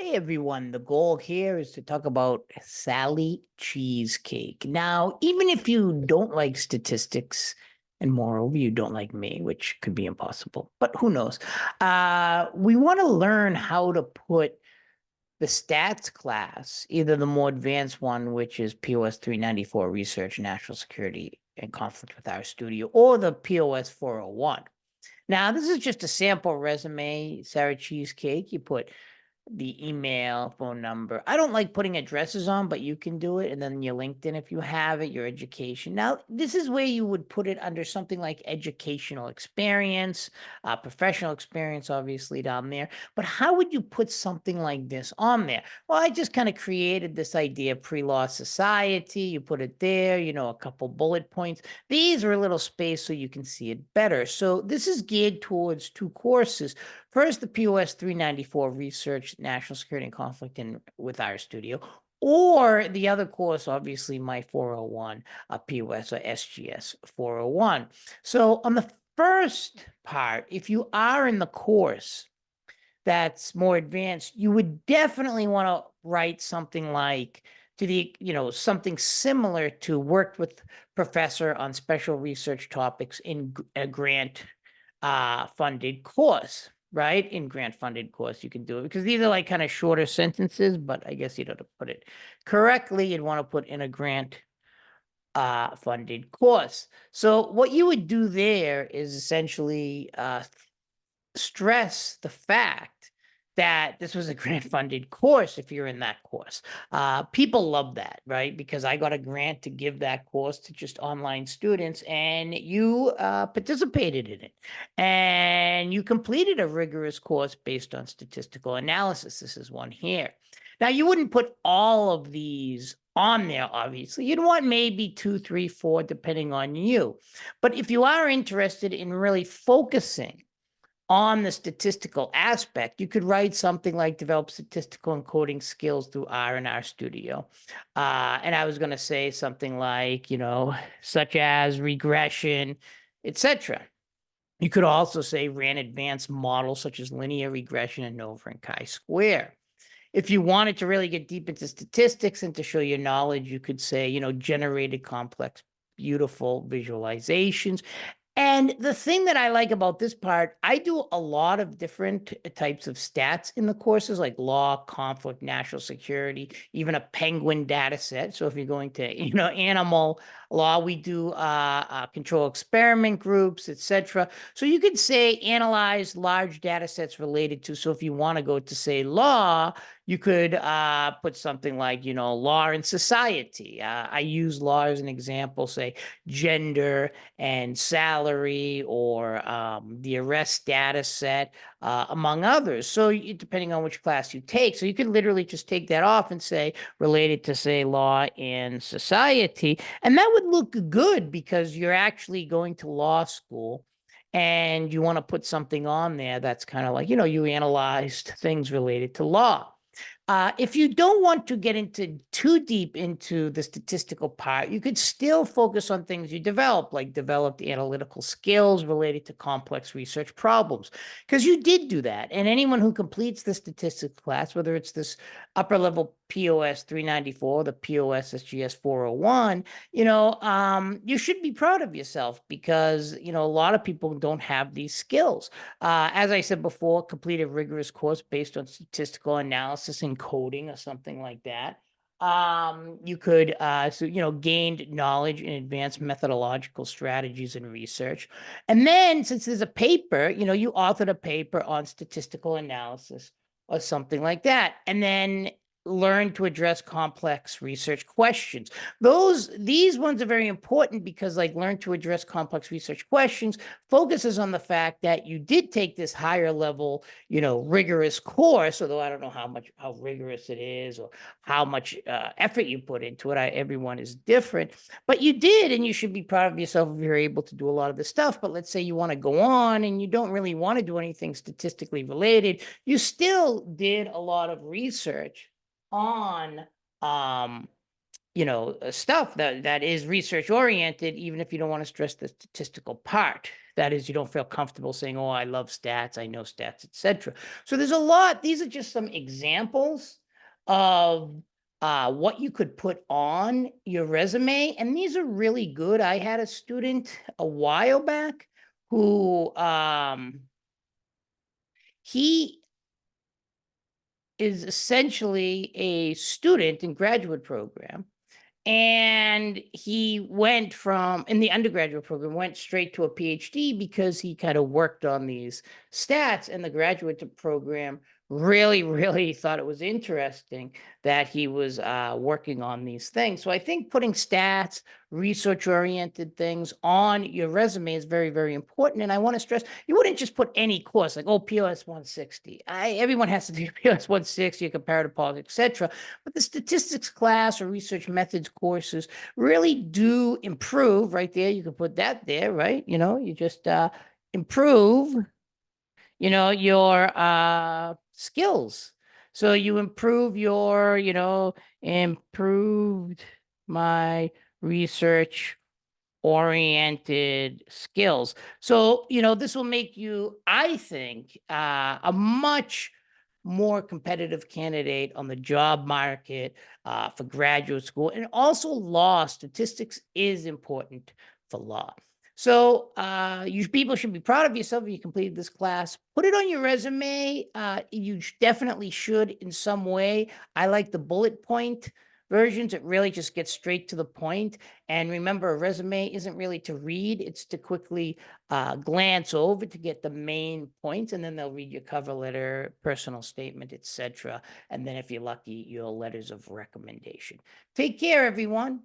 Hey everyone, the goal here is to talk about Sally cheesecake. Now, even if you don't like statistics, and moreover, you don't like me, which could be impossible, but who knows? We want to learn how to put the stats class, either the more advanced one, which is POS 394 Research, National Security, and Conflict with Our Studio, or the POS 401. Now, this is just a sample resume, Sarah Cheesecake. You put the email, phone number. I don't like putting addresses on, but you can do it. And then your LinkedIn, if you have it, your education. Now, this is where you would put it under something like educational experience, professional experience, obviously down there. But how would you put something like this on there? Well, I just kind of created this idea pre-law society. You put it there, a couple bullet points. These are a little space so you can see it better. So this is geared towards two courses. First, the POS 394 Research, National Security and Conflict with our studio, or the other course, obviously, my 401, POS or SGS 401. So on the first part, if you are in the course that's more advanced, you would definitely want to write something like something similar to worked with professor on special research topics in a grant funded course, right? In grant funded course, you can do it because these are like kind of shorter sentences, but I guess to put it correctly, you'd want to put in a grant funded course. So what you would do there is essentially stress the fact that this was a grant funded course if you're in that course. People love that, right? Because I got a grant to give that course to just online students, and you participated in it. And you completed a rigorous course based on statistical analysis. This is one here. Now, you wouldn't put all of these on there, obviously. You'd want maybe 2, 3, 4, depending on you. But if you are interested in really focusing on the statistical aspect, you could write something like develop statistical encoding skills through R and R Studio. And I was going to say something like, such as regression, etc. You could also say ran advanced models such as linear regression and Nova and chi-square. If you wanted to really get deep into statistics and to show your knowledge, you could say, generated complex, beautiful visualizations. And the thing that I like about this part, I do a lot of different types of stats in the courses, like law, conflict, national security, even a penguin data set. So if you're going to, animal law, we do control experiment groups, etc. So you could say analyze large data sets related to. So if you want to go to say law, you could put something like, law and society. I use law as an example, say gender and salary, or the arrest data set, among others. So depending on which class you take. So you could literally just take that off and say related to, say, law and society. And that would look good because you're actually going to law school and you want to put something on there that's kind of like, you analyzed things related to law. If you don't want to get into too deep into the statistical part, you could still focus on things you develop, like developed analytical skills related to complex research problems, because you did do that. And anyone who completes the statistics class, whether it's this upper level POS 394, the POS SGS 401, you should be proud of yourself because, a lot of people don't have these skills. As I said before, complete a rigorous course based on statistical analysis and coding or something like that. You could, gained knowledge in advanced methodological strategies and research. And then since there's a paper, you authored a paper on statistical analysis or something like that. And then learn to address complex research questions. These ones are very important because, like, learn to address complex research questions focuses on the fact that you did take this higher level, rigorous course, although I don't know how rigorous it is or how much effort you put into it. Everyone is different, but you did, and you should be proud of yourself if you're able to do a lot of this stuff. But let's say you want to go on and you don't really want to do anything statistically related, you still did a lot of research on stuff that is research oriented, even if you don't want to stress the statistical part. That is, you don't feel comfortable saying, "Oh, I love stats, I know stats, etc." So there's a lot. These are just some examples of what you could put on your resume, and these are really good. I had a student a while back who he is essentially a student in graduate program, and he went from in the undergraduate program, went straight to a PhD because he kind of worked on these stats, and the graduate program really, really thought it was interesting that he was working on these things. So I think putting stats, research oriented things on your resume is very, very important. And I want to stress, you wouldn't just put any course like, oh, POS 160. Everyone has to do POS 160, comparative politics, etc. But the statistics class or research methods courses really do improve right there. You can put that there, right? You just improve, your skills. So you improve your, improved my research oriented skills. So, this will make you, I think, a much more competitive candidate on the job market for graduate school, and also law. Statistics is important for law. So you people should be proud of yourself if you completed this class. Put it on your resume. You definitely should in some way. I like the bullet point versions. It really just gets straight to the point. And remember, a resume isn't really to read, it's to quickly glance over to get the main points, and then they'll read your cover letter, personal statement, etc. And then if you're lucky, your letters of recommendation. Take care, everyone.